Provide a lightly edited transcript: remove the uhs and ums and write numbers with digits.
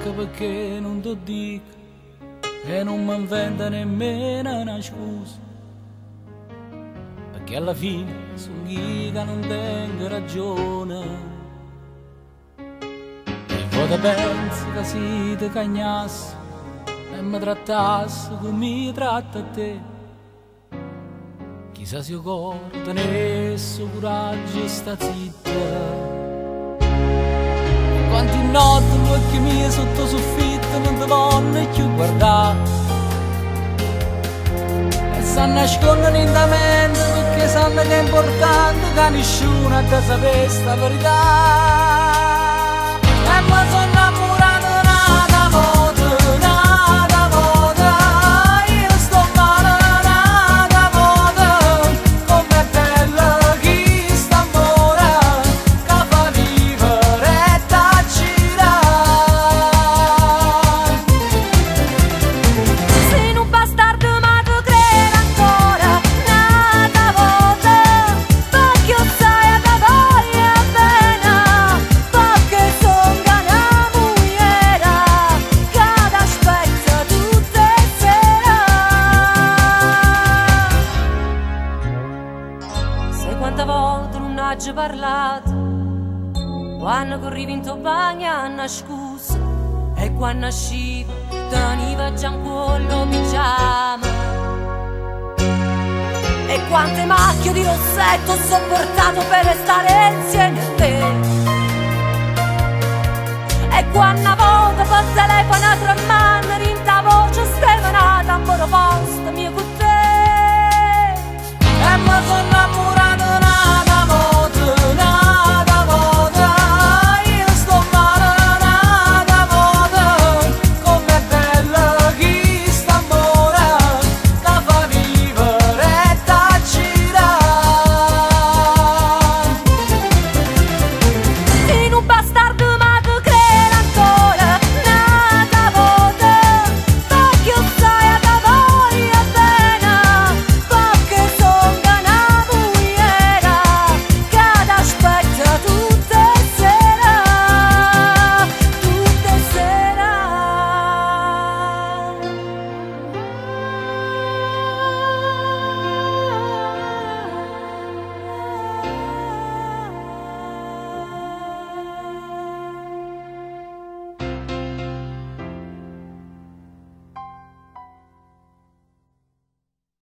Ecco perché non ti dico e non mi inventa nemmeno una scusa, perché alla fine sono io che non tengo ragione. E poi te pensi che si ti cagnasse e mi trattasse come mi tratta te, chissà se il cuore tenesse coraggio e sta zitta. Quanti notti gli occhi miei sotto soffitto non ti vogliono più guardare e si nascondono in la mente perché sanno che è importante che nessuno ha da sapere sta verità. E mi sono innamorato nata volta, io sto male nata volta, com'è bello chi sta amore che fa vivere. Quante volte non ho già parlato, quando corrivi in tuo bagno a una scusa, e quando uscivo teniva già un pollo pigiama. E quante macchie di rossetto ho sopportato per restare insieme a te. E quando a volte